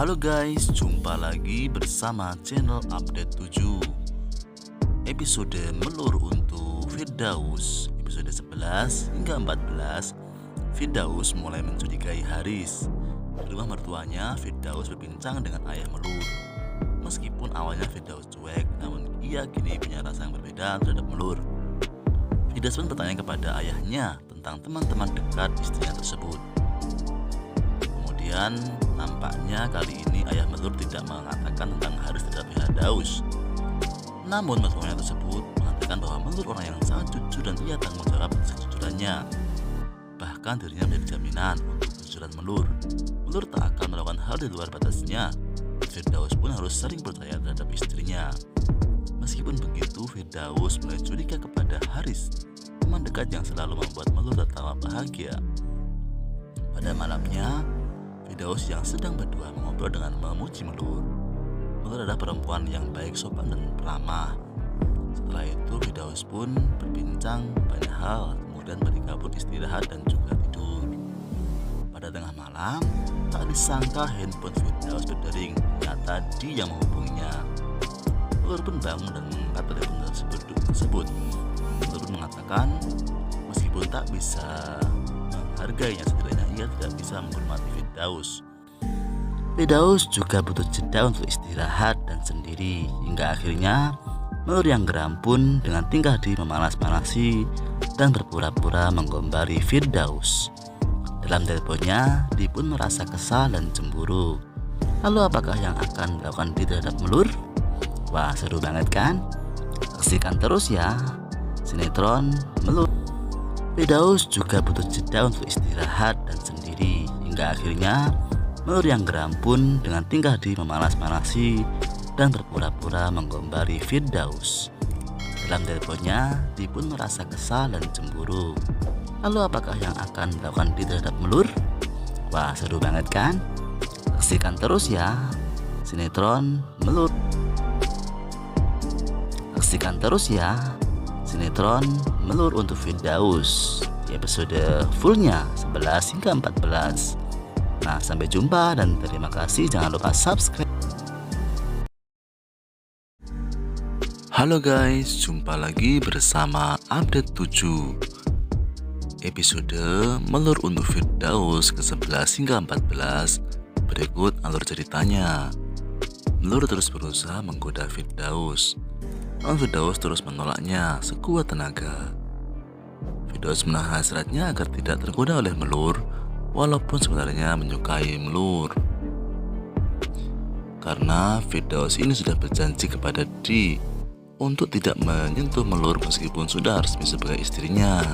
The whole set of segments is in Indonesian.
Halo guys, jumpa lagi bersama channel Update 7. Episode Melur untuk Firdaus, episode 11 hingga 14. Firdaus mulai mencurigai Haris. Di rumah mertuanya, Firdaus berbincang dengan ayah Melur. Meskipun awalnya Firdaus cuek, namun ia kini punya rasa yang berbeda terhadap Melur. Firdaus pun bertanya kepada ayahnya tentang teman-teman dekat istrinya tersebut. Kemudian nampaknya kali ini ayah Melur tidak mengatakan tentang Haris terhadap Firdaus. Namun mertuanya tersebut mengatakan bahwa Melur orang yang sangat jujur dan ia tanggung jawab atas kejujurannya. Bahkan dirinya menjadi jaminan untuk kejujuran Melur. Melur tak akan melakukan hal di luar batasnya. Firdaus pun harus sering percaya terhadap istrinya. Meskipun begitu, Firdaus mulai curiga kepada Haris, teman dekat yang selalu membuat Melur tertawa bahagia. Pada malamnya, Firdaus yang sedang berdua mengobrol dengan memuji Melur. Melur adalah perempuan yang baik, sopan, dan ramah. Setelah itu Firdaus pun berbincang banyak hal, kemudian mereka pun istirahat dan juga tidur. Pada tengah malam, tak disangka handphone Firdaus berdering. Ternyata dia yang menghubunginya. Melur pun bangun dan mengangkat telepon tersebut. Melur pun mengatakan meskipun tak bisa menghargainya, setidaknya ia tidak bisa menghormati Firdaus. Firdaus juga butuh jeda untuk istirahat dan sendiri, hingga akhirnya Melur yang geram pun dengan tingkah laku memanas-manasi dan berpura-pura menggombari Firdaus. Dalam teleponnya, dia pun merasa kesal dan cemburu. Lalu apakah yang akan dilakukan dia terhadap Melur? Wah, seru banget kan? Saksikan terus ya sinetron Melur. Firdaus juga butuh jeda untuk istirahat dan sendiri, hingga akhirnya Melur yang geram pun dengan tingkah laku memanas-manasi dan berpura-pura menggombari Firdaus. Dalam teleponnya, dia pun merasa kesal dan cemburu. Lalu apakah yang akan dilakukan dia terhadap Melur? Wah, seru banget kan? Saksikan terus ya sinetron Melur. Saksikan terus ya sinetron Melur untuk Firdaus di episode fullnya 11 hingga 14. Nah, sampai jumpa dan terima kasih. Jangan lupa subscribe. Halo guys, jumpa lagi bersama Update 7. Episode Melur untuk Firdaus ke-11 hingga 14. Berikut alur ceritanya. Melur terus berusaha menggoda Firdaus. Namun Firdaus terus menolaknya sekuat tenaga. Firdaus menahan hasratnya agar tidak tergoda oleh Melur, walaupun sebenarnya menyukai Melur. Karena Firdaus ini sudah berjanji kepada Di untuk tidak menyentuh Melur meskipun sudah resmi sebagai istrinya.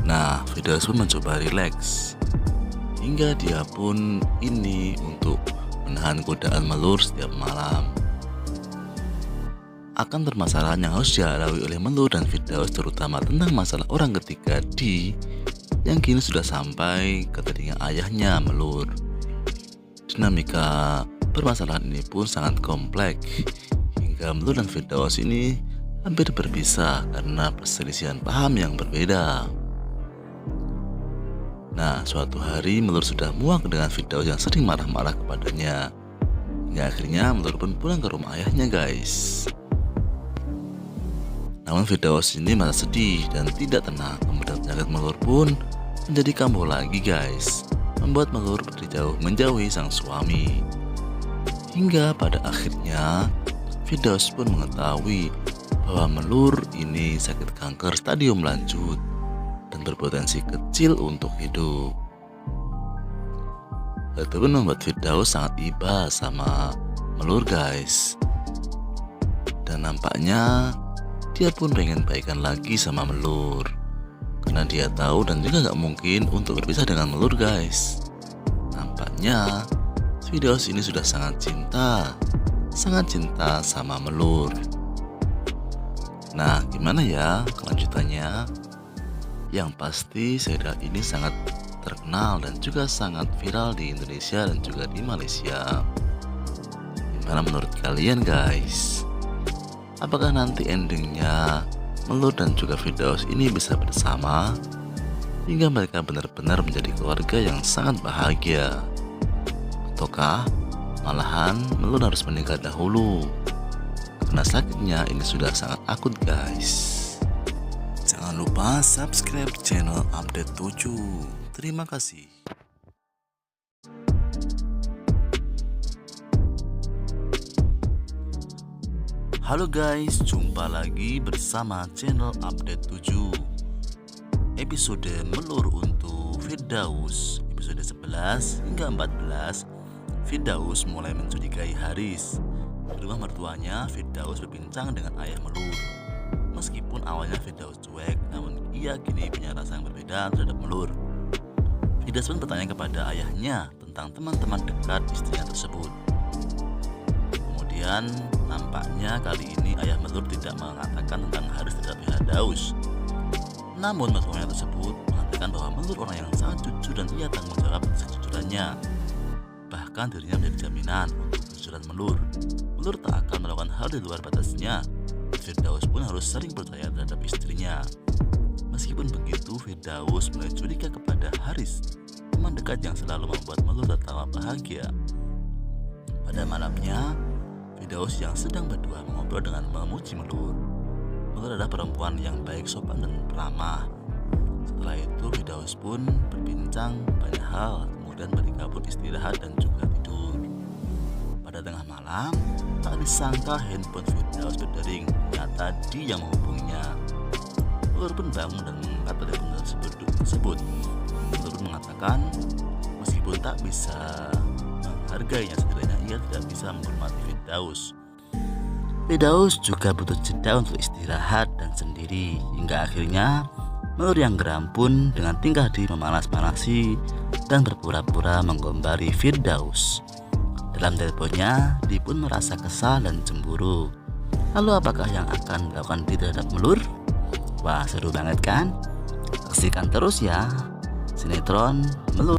Nah, Firdaus pun mencoba rileks, hingga dia pun ini untuk menahan godaan Melur setiap malam. Akan permasalahan yang harus dilalui oleh Melur dan Firdaus, terutama tentang masalah orang ketiga Di yang kini sudah sampai ke telinga ayahnya Melur. Dinamika permasalahan ini pun sangat kompleks, hingga Melur dan Firdaus ini hampir berpisah karena perselisihan paham yang berbeda. Nah, suatu hari Melur sudah muak dengan Firdaus yang sering marah-marah kepadanya, hingga akhirnya Melur pun pulang ke rumah ayahnya guys. Namun Firdaus ini merasa sedih dan tidak tenang. Kemudian penyakit Melur pun menjadi kambuh lagi guys, membuat Melur menjauhi sang suami. Hingga pada akhirnya Firdaus pun mengetahui bahwa Melur ini sakit kanker stadium lanjut dan berpotensi kecil untuk hidup. Itu pun membuat Firdaus sangat iba sama Melur guys. Dan nampaknya dia pun pengen baikan lagi sama Melur, karena dia tahu dan juga gak mungkin untuk berpisah dengan Melur guys. Nampaknya Firdaus ini sudah sangat cinta sama Melur. Nah, gimana ya kelanjutannya? Yang pasti serial ini sangat terkenal dan juga sangat viral di Indonesia dan juga di Malaysia. Gimana menurut kalian guys? Apakah nanti endingnya Melur dan juga Firdaus ini bisa bersama hingga mereka benar-benar menjadi keluarga yang sangat bahagia? Ataukah malahan Melur harus meninggal dahulu? Karena sakitnya ini sudah sangat akut guys. Jangan lupa subscribe channel Update 7. Terima kasih. Halo guys, jumpa lagi bersama channel Update 7. Episode Melur untuk Firdaus, episode 11 hingga 14. Firdaus mulai mencurigai Haris. Di rumah mertuanya, Firdaus berbincang dengan ayah Melur. Meskipun awalnya Firdaus cuek, namun ia kini punya rasa yang berbeda terhadap Melur. Firdaus pun bertanya kepada ayahnya tentang teman-teman dekat istrinya tersebut. Kemudian nampaknya kali ini ayah Melur tidak mengatakan tentang Haris terhadap Firdaus. Namun mertuanya tersebut mengatakan bahwa Melur orang yang sangat jujur dan ia tanggung jawab kejujurannya. Bahkan dirinya menjadi jaminan untuk kejujuran Melur. Melur tak akan melakukan hal di luar batasnya. Firdaus pun harus sering percaya terhadap istrinya. Meskipun begitu, Firdaus mulai curiga kepada Haris, teman dekat yang selalu membuat Melur tertawa bahagia. Pada malamnya, Firdaus yang sedang berdua mengobrol dengan memuji Melur. Melur adalah perempuan yang baik, sopan, dan ramah. Setelah itu Firdaus pun berbincang banyak hal, kemudian mereka pun istirahat dan juga tidur. Pada tengah malam, tak disangka handphone Firdaus berdering. Ternyata dia yang menghubunginya. Melur pun bangun dan mengangkat telepon tersebut. Melur pun mengatakan meskipun tak bisa menghargainya, setidaknya ia tidak bisa menghormati Firdaus. Firdaus juga butuh jeda untuk istirahat dan sendiri. Hingga akhirnya Melur yang geram pun dengan tingkah laku memanas-manasi dan berpura-pura menggombari Firdaus. Dalam teleponnya, dia pun merasa kesal dan cemburu. Lalu apakah yang akan dilakukan dia terhadap Melur? Wah, seru banget kan? Saksikan terus ya sinetron Melur.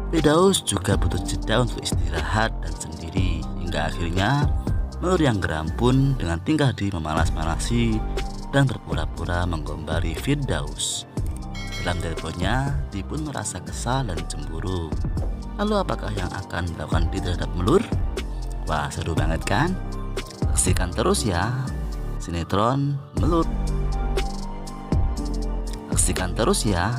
Firdaus juga butuh jeda untuk istirahat dan sendiri. Hingga akhirnya Melur yang geram pun dengan tingkah laku memanas-manasi dan berpura-pura menggombari Firdaus. Dalam teleponnya, dia pun merasa kesal dan cemburu. Lalu apakah yang akan dilakukan dia terhadap Melur? Wah, seru banget kan? Saksikan terus ya sinetron Melur. Saksikan terus ya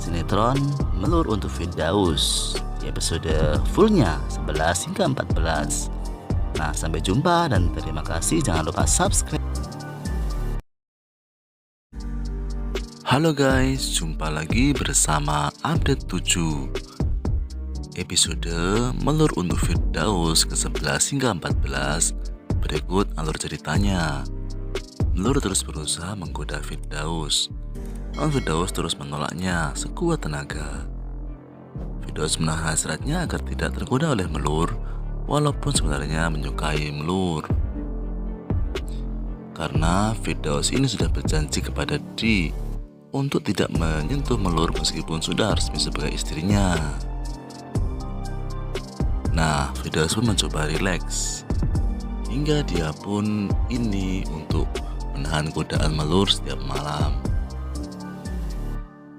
sinetron Melur untuk Firdaus di episode fullnya 11 hingga 14. Nah, sampai jumpa dan terima kasih. Jangan lupa subscribe. Halo guys, jumpa lagi bersama Update 7. Episode Melur untuk Firdaus ke-11 hingga 14. Berikut alur ceritanya. Melur terus berusaha menggoda Firdaus, namun Firdaus terus menolaknya sekuat tenaga. Firdaus menahan hasratnya agar tidak tergoda oleh Melur, walaupun sebenarnya menyukai Melur. Karena Firdaus ini sudah berjanji kepada Di untuk tidak menyentuh Melur meskipun sudah resmi sebagai istrinya. Nah, Firdaus pun mencoba rileks, hingga dia pun ini untuk menahan godaan Melur setiap malam.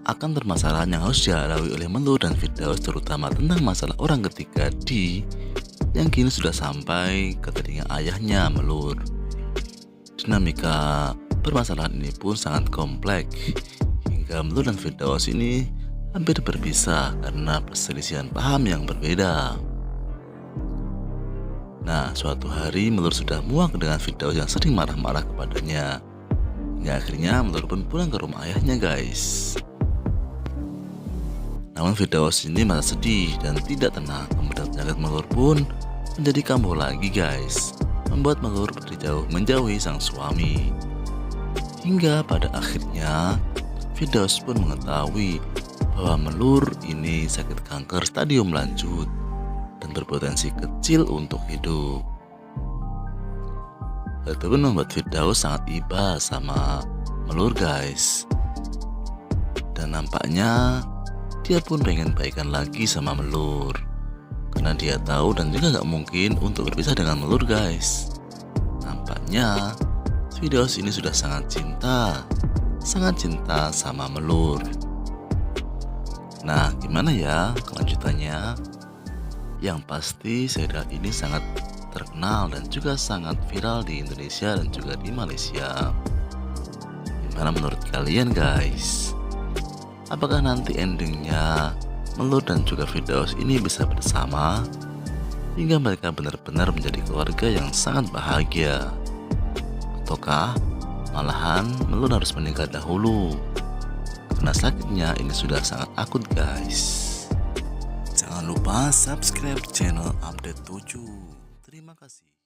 Akan permasalahan yang harus dilalui oleh Melur dan Firdaus, terutama tentang masalah orang ketiga Di yang kini sudah sampai ke telinga ayahnya Melur. Dinamika permasalahan ini pun sangat kompleks, hingga Melur dan Firdaus ini hampir berpisah karena perselisihan paham yang berbeda. Nah, suatu hari Melur sudah muak dengan Firdaus yang sering marah-marah kepadanya. Hingga akhirnya Melur pun pulang ke rumah ayahnya guys. Namun Firdaus ini merasa sedih dan tidak tenang. Kemudian penyakit Melur pun menjadi kambuh lagi guys, membuat Melur menjauhi sang suami. Hingga pada akhirnya Firdaus pun mengetahui bahwa Melur ini sakit kanker stadium lanjut dan berpotensi kecil untuk hidup. Hal itu pun membuat Firdaus sangat iba sama Melur guys. Dan nampaknya dia pun pengen baikan lagi sama Melur, karena dia tahu dan juga gak mungkin untuk berpisah dengan Melur guys. Nampaknya Firdaus ini sudah sangat cinta sama Melur. Nah, gimana ya kelanjutannya? Yang pasti serial ini sangat terkenal dan juga sangat viral di Indonesia dan juga di Malaysia. Gimana menurut kalian guys? Apakah nanti endingnya Melur dan juga Firdaus ini bisa bersama hingga mereka benar-benar menjadi keluarga yang sangat bahagia? Ataukah malahan Melur harus meninggal dahulu karena sakitnya ini sudah sangat akut guys? Jangan lupa subscribe channel Update 7. Terima kasih.